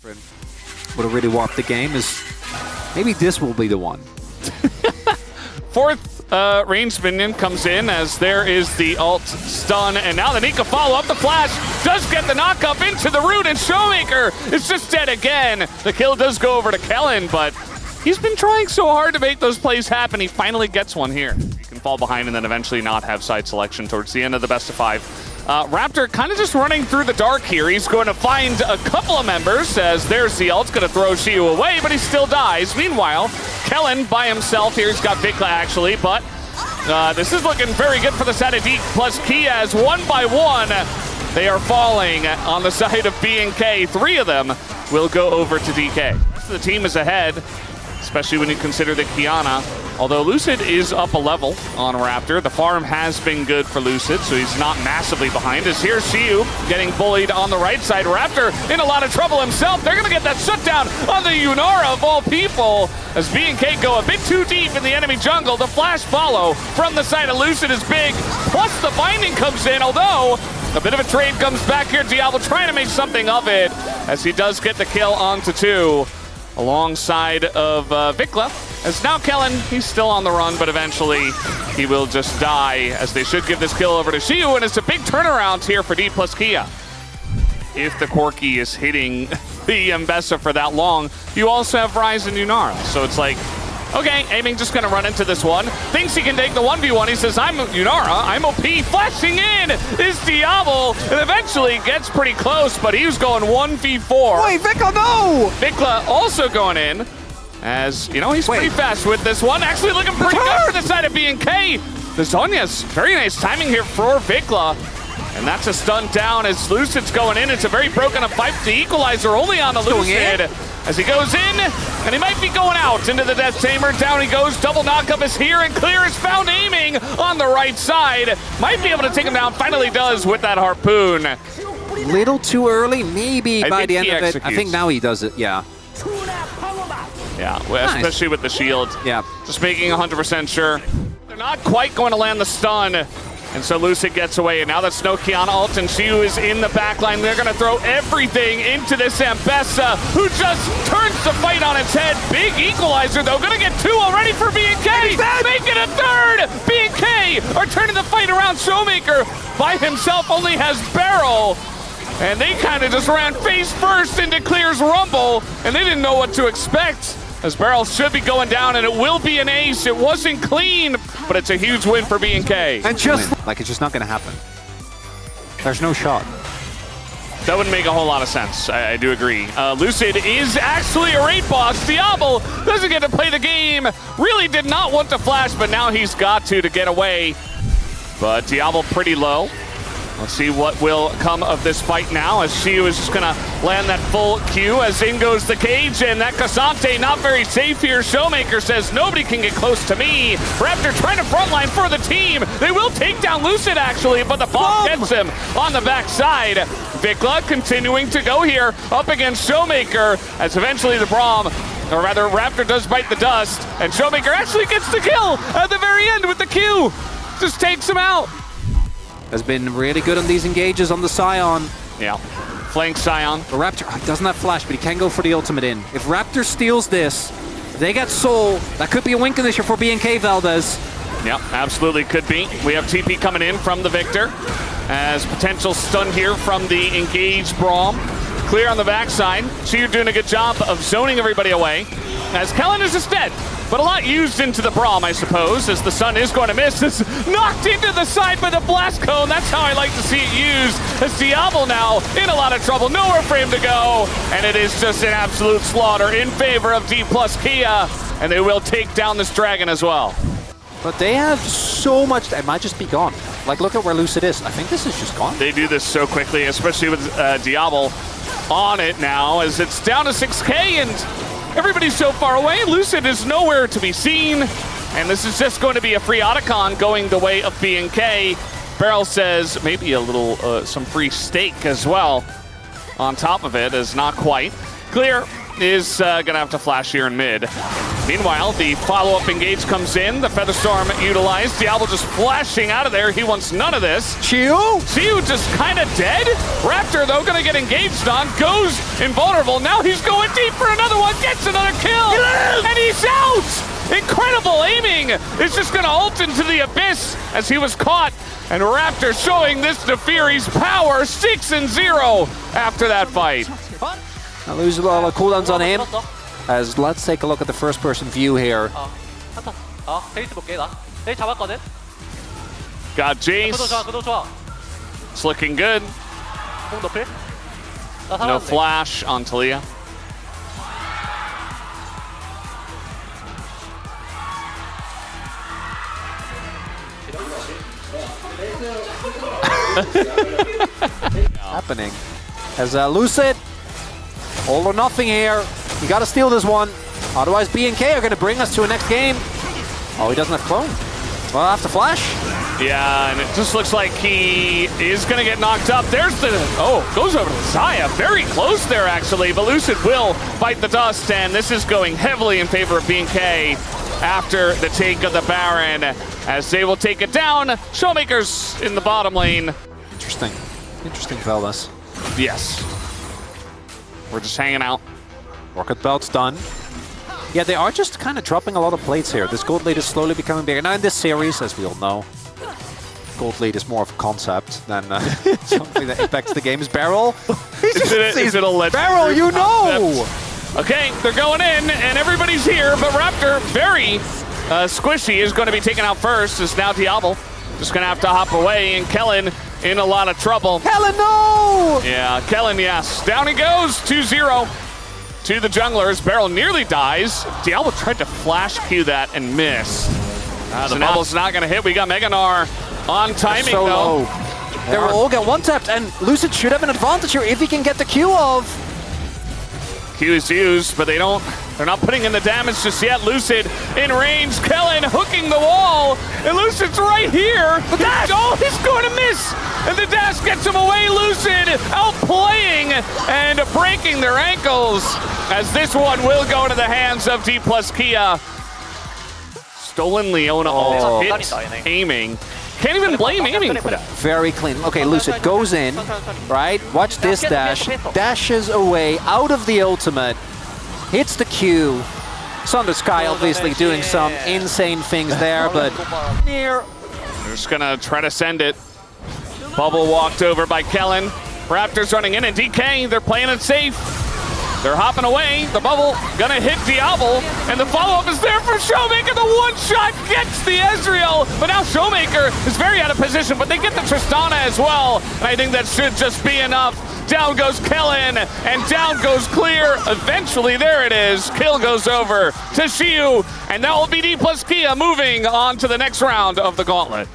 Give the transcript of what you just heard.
Would have really warped the game. Is maybe this will be the one. Fourth ranged minion comes in as there is the ult stun, and now the Nika follow up the flash does get the knock up into the root, and Showmaker is just dead again. The kill does go over to Kellen, but he's been trying so hard to make those plays happen. He finally gets one here. He can fall behind and then eventually not have side selection towards the end of the best of 5. Raptor kind of just running through the dark here. He's going to find a couple of members as there's the ult. Going to throw Shiu away, but he still dies. Meanwhile, Kellen by himself here. He's got Vikla actually, but this is looking very good for the side of D plus Kia as one by one they are falling on the side of B&K. 3 of them will go over to DK. The team is ahead, especially when you consider that Kiana, although Lucid is up a level on Raptor, the farm has been good for Lucid, so he's not massively behind. As here's Shiu getting bullied on the right side. Raptor in a lot of trouble himself. They're going to get that shutdown on the Yunara of all people, as B&K go a bit too deep in the enemy jungle. The flash follow from the side of Lucid is big, plus the binding comes in, although a bit of a trade comes back here. Diablo trying to make something of it, as he does get the kill onto 2. Alongside of Vikla. As now Kellen, he's still on the run, but eventually he will just die, as they should give this kill over to Shiu, and it's a big turnaround here for D plus Kia. If the Corki is hitting the Mbessa for that long, you also have Ryze and Yunara. So it's like, okay, Aiming just gonna run into this one. Thinks he can take the 1v1. He says, I'm Yunara, I'm OP. Flashing in is Diablo, and eventually gets pretty close, but he was going 1v4. Wait, Vikla, no! Vikla also going in, as, you know, he's pretty fast with this one. Actually looking pretty good for the side of B&K. The Zonya's very nice timing here for Vikla. And that's a stun down as Lucid's going in. It's a very broken up fight. The equalizer only on the Lucid as he goes in, and he might be going out into the Death Tamer. Down he goes. Double knockup is here, and Clear is found aiming on the right side. Might be able to take him down. Finally does with that harpoon. Little too early, maybe by the end of it. Executes. I think now he does it, yeah. Yeah, especially with the shield. Yeah. Just making 100% sure. They're not quite going to land the stun. And so Lucid gets away, and now that Snow Kiana ult and Shiu is in the backline, they're going to throw everything into this Mbessa, who just turns the fight on its head. Big equalizer, though. Going to get 2 already for B&K. Make it a 3rd. B&K are turning the fight around. Showmaker by himself only has Barrel. And they kind of just ran face first into Clear's Rumble, and they didn't know what to expect. As Barrel should be going down, and it will be an ace. It wasn't clean, but it's a huge win for B&K. And just like, it's just not going to happen. There's no shot. That wouldn't make a whole lot of sense. I do agree. Lucid is actually a raid boss. Diablo doesn't get to play the game. Really did not want to flash, but now he's got to get away. But Diablo pretty low. Let's see what will come of this fight now, as Shiu is just going to land that full Q, as in goes the cage, and that Cassante not very safe here. Showmaker says, nobody can get close to me. Raptor trying to frontline for the team. They will take down Lucid, actually, but the bomb gets him on the backside. Vikla continuing to go here up against Showmaker, as eventually the Braum, or rather Raptor does bite the dust, and Showmaker actually gets the kill at the very end with the Q. Just takes him out. Has been really good on these engages on the Scion. Yeah, flank Scion. The Raptor doesn't have flash, but he can go for the ultimate in. If Raptor steals this, they get Soul. That could be a win condition for B&K Valdez. Yeah, absolutely could be. We have TP coming in from the Victor, as potential stun here from the engaged Braum. Clear on the backside. Shiu doing a good job of zoning everybody away, as Kellen is just dead. But a lot used into the Braum, I suppose, as the sun is going to miss. It's knocked into the side by the blast cone. That's how I like to see it used. As Diablo now in a lot of trouble. Nowhere for him to go. And it is just an absolute slaughter in favor of D plus Kia. And they will take down this dragon as well. But they have so much. It might just be gone. Like, look at where Lucid is. I think this is just gone. They do this so quickly, especially with Diablo on it now, as it's down to 6K and everybody's so far away. Lucid is nowhere to be seen, and this is just going to be a free Otacon going the way of B&K. Barrel says maybe a little, some free steak as well on top of it, is not quite. Clear is gonna have to flash here in mid. Meanwhile, the follow-up engage comes in. The Featherstorm utilized. Diablo just flashing out of there. He wants none of this. Chiu? Chiu just kind of dead. Raptor, though, gonna get engaged on. Goes invulnerable. Now he's going deep for another one. Gets another kill. And he's out! Incredible aiming. It's just gonna ult into the abyss as he was caught. And Raptor showing this Nefiri's power. 6-0 after that fight. Now lose a lot of cooldowns on him. As let's take a look at the first-person view here. 데이트 볼게 나. 데이트 잡았거든. Got 구도 Jace. 좋아, 구도 좋아. It's looking good. 공 높일. 나 No 살았는데. flash on Talia. Happening. As Lucid, all or nothing here. You gotta steal this one. Otherwise, B&K are gonna bring us to a next game. Oh, he doesn't have clone. Well, after flash. Yeah, and it just looks like he is going to get knocked up. There's the... Oh, goes over to Zaya. Very close there, actually. But Lucid will bite the dust, and this is going heavily in favor of B&K after the take of the Baron, as they will take it down. Showmakers in the bottom lane. Interesting. Interesting, fellas. Yes. We're just hanging out. Rocket Belt's done. Yeah, they are just kind of dropping a lot of plates here. This gold lead is slowly becoming bigger. Now in this series, as we all know, gold lead is more of a concept than something that impacts the game's barrel. Is it a legend? Barrel, you know! Okay, they're going in, and everybody's here, but Raptor, very squishy, is going to be taken out first. It's now Diablo. Just going to have to hop away, and Kellen in a lot of trouble. Helen, no! Yeah, Kellen, yes. Down he goes, 2-0 to the junglers. Barrel nearly dies. Diablo tried to flash Q that and miss. The bubble's not going to hit. We got Meganar on timing, so though. low. They will all get one-tapped, and Lucid should have an advantage here if he can get the Q off. Q is used, but they're not putting in the damage just yet. Lucid in range. Kellen hooking the wall, and Lucid's right here. The dash! Oh, he's going to miss! And the dash gets him away. Lucid outplaying and breaking their ankles, as this one will go into the hands of D+ Kia. Stolen Leona ult hit aiming. Can't even blame aiming for that. Very clean. Okay, Lucid goes in, right? Watch this dash. Dashes away out of the ultimate. Hits the Q. Sunder Sky obviously doing some insane things there, but near. They're just gonna try to send it. Bubble walked over by Kellen. Raptors running in, and DK, they're playing it safe. They're hopping away. The bubble gonna hit Diablo, and the follow-up is there for Showmaker. The one-shot gets the Ezreal, but now Showmaker is very out of position, but they get the Tristana as well, and I think that should just be enough. Down goes Kellen, and down goes Clear. Eventually, there it is. Kill goes over to Shiu, and that will be D+ Kia moving on to the next round of the gauntlet.